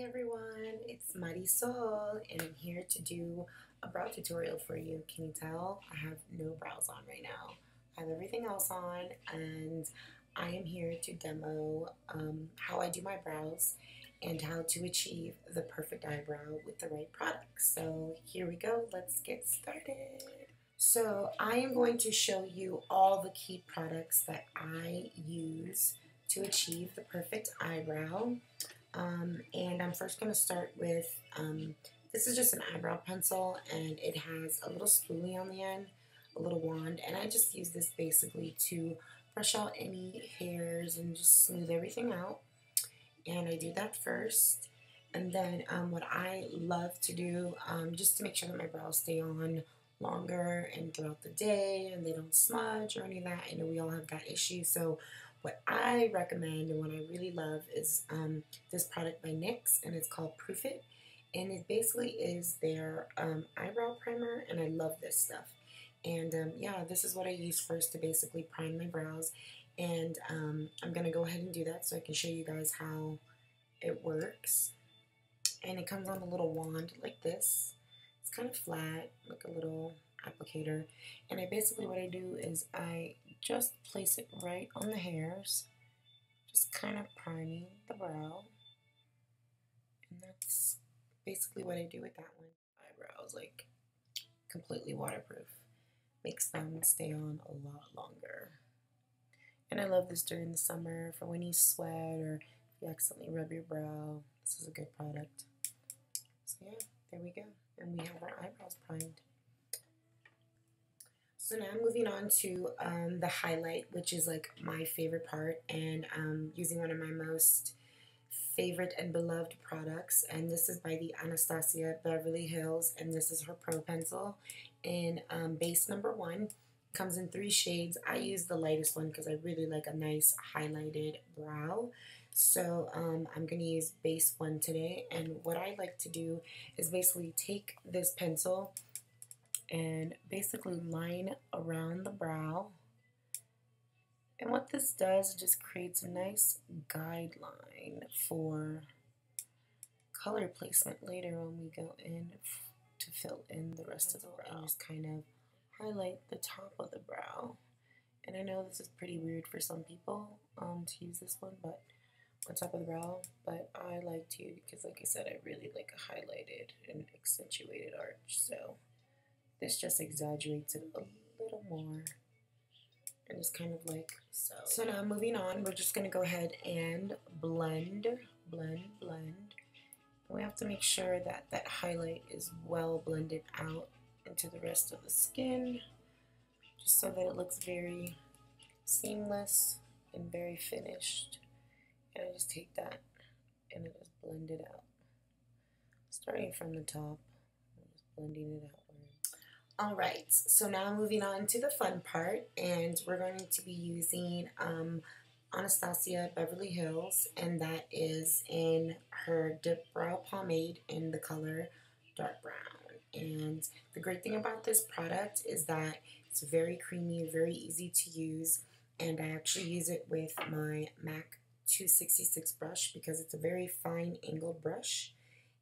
Hi everyone, it's Marisol and I'm here to do a brow tutorial for you. Can you tell? I have no brows on right now. I have everything else on and I am here to demo how I do my brows and how to achieve the perfect eyebrow with the right products. So here we go, let's get started. So I am going to show you all the key products that I use to achieve the perfect eyebrow. And I'm first going to start with, this is just an eyebrow pencil and it has a little spoolie on the end, a little wand, and I just use this basically to brush out any hairs and just smooth everything out. And I do that first. And then what I love to do, just to make sure that my brows stay on longer and throughout the day and they don't smudge or any of that. I know we all have that issue. So what I recommend and what I really love is this product by NYX, and it's called Proof It. And it basically is their eyebrow primer, and I love this stuff. And yeah, this is what I use first to basically prime my brows. And I'm going to go ahead and do that so I can show you guys how it works. And it comes on a little wand like this. It's kind of flat, like a little applicator. And basically what I do is I just place it right on the hairs, just kind of priming the brow. And that's basically what I do with that one. Eyebrows, like completely waterproof. Makes them stay on a lot longer. And I love this during the summer for when you sweat or if you accidentally rub your brow. This is a good product. So yeah, there we go. And we have our eyebrows primed. So now I'm moving on to the highlight, which is like my favorite part, and using one of my most favorite and beloved products. And this is by the Anastasia Beverly Hills, and this is her Pro Pencil in base number 1. Comes in 3 shades. I use the lightest one because I really like a nice highlighted brow. So I'm going to use base 1 today. And what I like to do is basically take this pencil and basically line around the brow. And what this does, it just creates a nice guideline for color placement later when we go in to fill in the rest of the brow. And just kind of highlight the top of the brow. And I know this is pretty weird for some people to use this one, but on top of the brow, but I like to because, like I said, I really like a highlighted and accentuated arch. So this just exaggerates it a little more. And just kind of like so. So now moving on, we're just going to go ahead and blend. We have to make sure that that highlight is well blended out into the rest of the skin, just so that it looks very seamless and very finished. And I just take that and I just blend it out, starting from the top, just blending it outward. Alright, so now moving on to the fun part, and we're going to be using Anastasia Beverly Hills, and that is in her Dip Brow Pomade in the color Dark Brown. And the great thing about this product is that it's very creamy, very easy to use, and I actually use it with my MAC 266 brush because it's a very fine angled brush,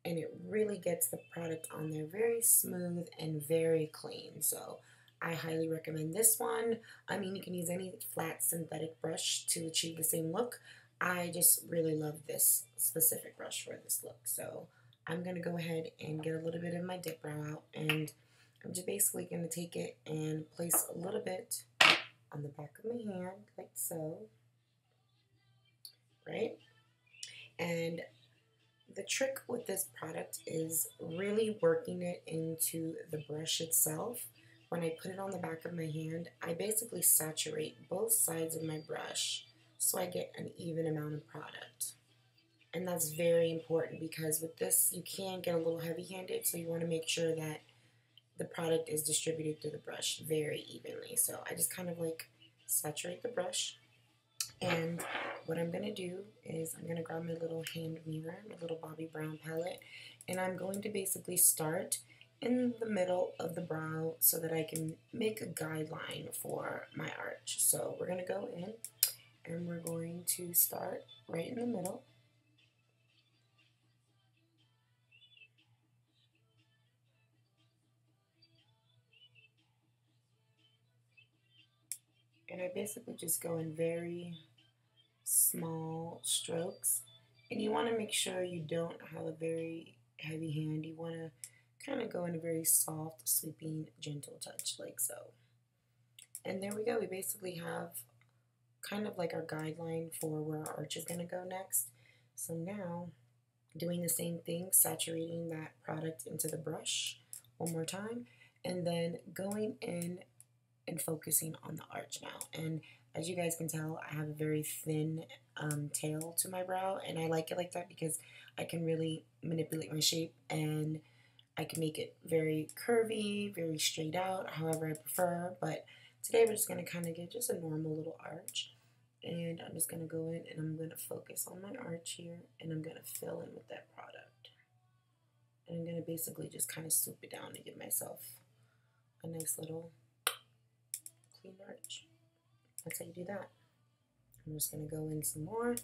and it really gets the product on there very smooth and very clean. So I highly recommend this one. I mean, you can use any flat synthetic brush to achieve the same look. I just really love this specific brush for this look. So I'm going to go ahead and get a little bit of my dip brow out, and I'm just basically going to take it and place a little bit on the back of my hand, like so, right? And the trick with this product is really working it into the brush itself. When I put it on the back of my hand, I basically saturate both sides of my brush so I get an even amount of product. And that's very important because with this, you can get a little heavy-handed, so you want to make sure that the product is distributed through the brush very evenly. So I just kind of like saturate the brush. And what I'm going to do is I'm going to grab my little hand mirror, my little Bobbi Brown palette, and I'm going to basically start in the middle of the brow so that I can make a guideline for my arch. So we're going to go in and we're going to start right in the middle. And I basically just go in very small strokes. And you want to make sure you don't have a very heavy hand. You want to kind of go in a very soft, sweeping, gentle touch, like so. And there we go. We basically have kind of like our guideline for where our arch is going to go next. So now, doing the same thing, saturating that product into the brush one more time, and then going in and focusing on the arch now. And as you guys can tell, I have a very thin tail to my brow, and I like it like that because I can really manipulate my shape, and I can make it very curvy, very straight out, however I prefer. But today we're just going to kind of get just a normal little arch. And I'm just going to go in and I'm going to focus on my arch here, and I'm going to fill in with that product. And I'm going to basically just kind of swoop it down to give myself a nice little clean arch. That's how you do that. I'm just going to go in some more,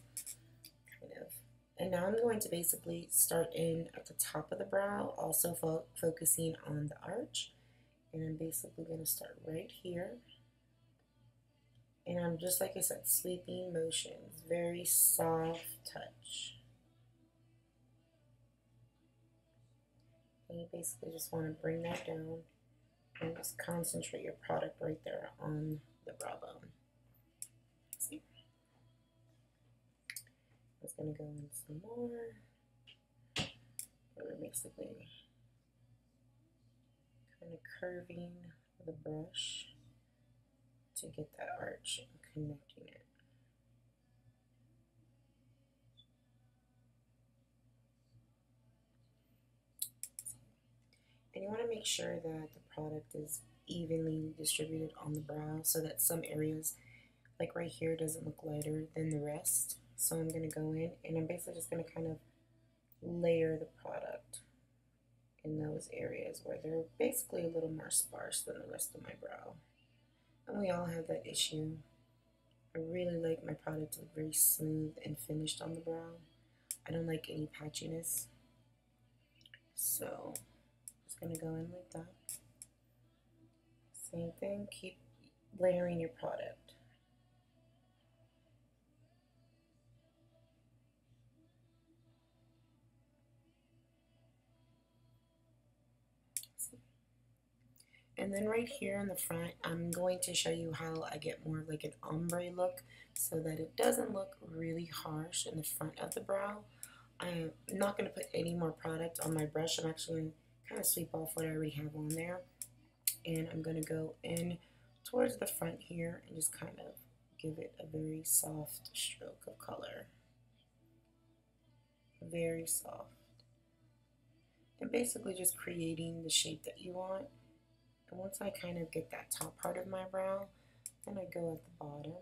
kind of. And now I'm going to basically start in at the top of the brow, also focusing on the arch. And I'm basically going to start right here. And I'm just, like I said, sweeping motions, very soft touch. And you basically just want to bring that down and just concentrate your product right there on the brow bone. See? I'm just going to go in some more. We're basically kind of curving the brush to get that arch and connecting it. And you want to make sure that the product is evenly distributed on the brow so that some areas, like right here, doesn't look lighter than the rest. So I'm going to go in and I'm basically just going to kind of layer the product in those areas where they're basically a little more sparse than the rest of my brow. And we all have that issue. I really like my product to look very smooth and finished on the brow. I don't like any patchiness. So just gonna go in like that. Same thing, keep layering your product. And then right here in the front, I'm going to show you how I get more of like an ombre look so that it doesn't look really harsh in the front of the brow. I'm not going to put any more product on my brush. I'm actually going to kind of sweep off what I already have on there. And I'm going to go in towards the front here and just kind of give it a very soft stroke of color. Very soft. And basically just creating the shape that you want. And once I kind of get that top part of my brow, then I go at the bottom,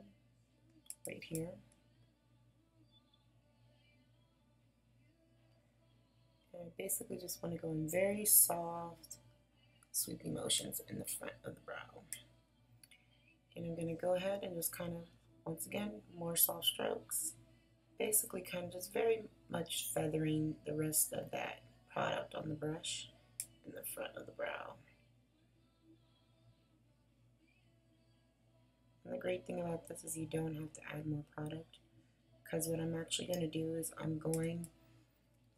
right here. And I basically just want to go in very soft, sweeping motions in the front of the brow. And I'm going to go ahead and just kind of, once again, more soft strokes. Basically kind of just very much feathering the rest of that product on the brush in the front of the brow. And the great thing about this is you don't have to add more product, because what I'm actually going to do is I'm going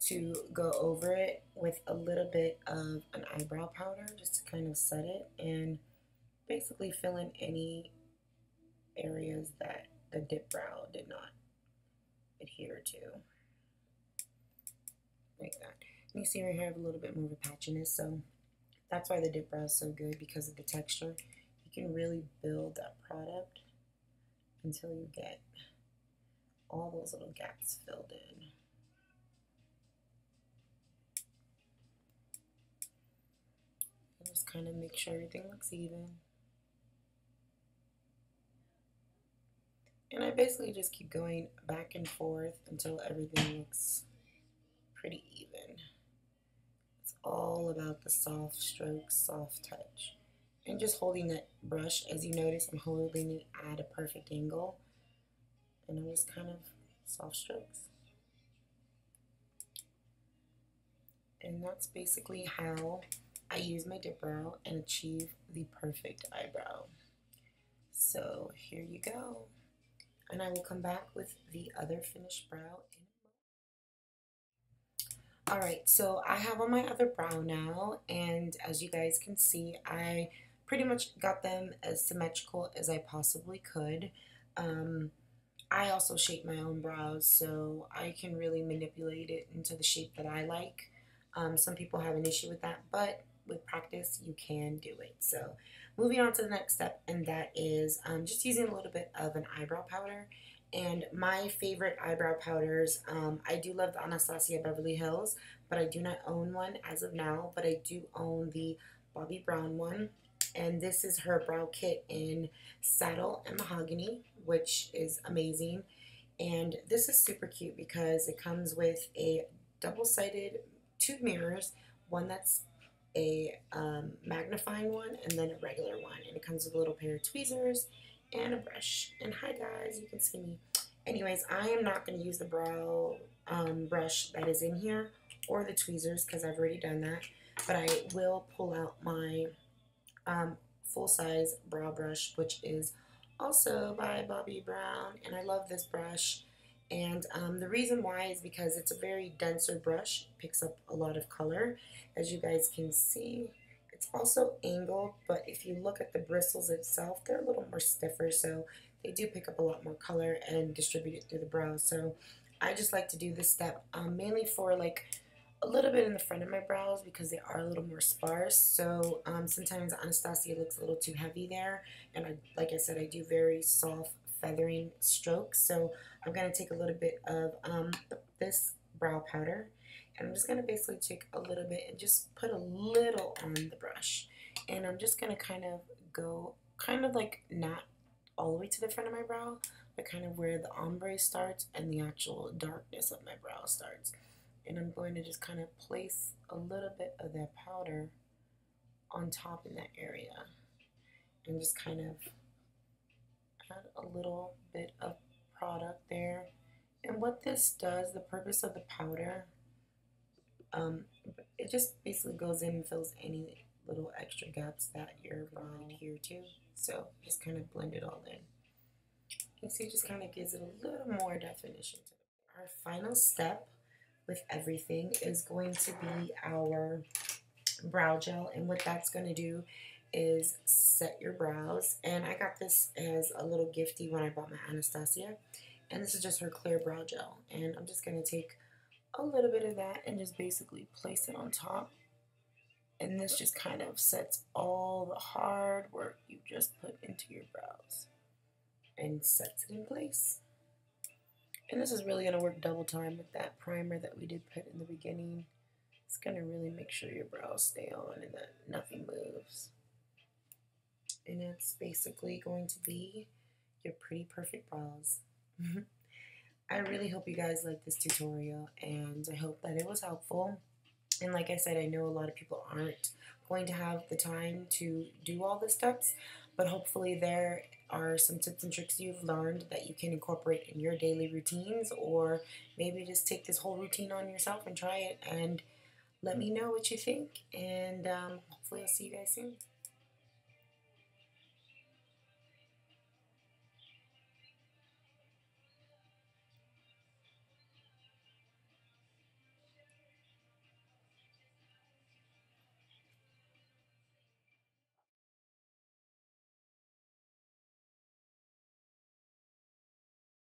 to go over it with a little bit of an eyebrow powder just to kind of set it and basically fill in any areas that the dip brow did not adhere to, like that. And you see right here I have a little bit more of a patchiness, so that's why the dip brow is so good, because of the texture. You can really build that product until you get all those little gaps filled in. And just kind of make sure everything looks even. And I basically just keep going back and forth until everything looks pretty even. It's all about the soft strokes, soft touch. And just holding that brush, as you notice, I'm holding it at a perfect angle. And I'm just kind of soft strokes. And that's basically how I use my dip brow and achieve the perfect eyebrow. So here you go. And I will come back with the other finished brow in a moment. Alright, so I have on my other brow now, and as you guys can see, I pretty much got them as symmetrical as I possibly could. I also shape my own brows, so I can really manipulate it into the shape that I like. Some people have an issue with that, but with practice, you can do it. So moving on to the next step, and that is just using a little bit of an eyebrow powder. And my favorite eyebrow powders, I do love the Anastasia Beverly Hills, but I do not own one as of now, but I do own the Bobbi Brown one. And this is her brow kit in Saddle and Mahogany, which is amazing. And this is super cute because it comes with a double-sided two mirrors, one that's a magnifying one and then a regular one. And it comes with a little pair of tweezers and a brush. And hi guys, you can see me. Anyways, I am not going to use the brow brush that is in here or the tweezers because I've already done that. But I will pull out my full-size brow brush, which is also by Bobbi Brown, and I love this brush. And the reason why is because it's a very denser brush. It picks up a lot of color, as you guys can see. It's also angled, but if you look at the bristles itself, they're a little more stiffer, so they do pick up a lot more color and distribute it through the brows. So I just like to do this step mainly for like a little bit in the front of my brows because they are a little more sparse. So sometimes Anastasia looks a little too heavy there, and like I said, I do very soft feathering strokes. So I'm going to take a little bit of this brow powder, and I'm just going to basically take a little bit and just put a little on the brush, and I'm just going to kind of go kind of like not all the way to the front of my brow, but kind of where the ombre starts and the actual darkness of my brow starts. And I'm going to just kind of place a little bit of that powder on top in that area and just kind of add a little bit of product there. And what this does, the purpose of the powder, it just basically goes in and fills any little extra gaps that you're going to adhere to. So just kind of blend it all in. You see, it just kind of gives it a little more definition to it. Our final step with everything is going to be our brow gel, and what that's going to do is set your brows. And I got this as a little gifty when I bought my Anastasia, and this is just her clear brow gel, and I'm just going to take a little bit of that and just basically place it on top, and this just kind of sets all the hard work you just put into your brows and sets it in place. And this is really going to work double time with that primer that we did put in the beginning. It's going to really make sure your brows stay on and that nothing moves. And it's basically going to be your pretty perfect brows. I really hope you guys like this tutorial, and I hope that it was helpful. And like I said, I know a lot of people aren't going to have the time to do all the steps, but hopefully there are some tips and tricks you've learned that you can incorporate in your daily routines, or maybe just take this whole routine on yourself and try it and let me know what you think. And hopefully I'll see you guys soon.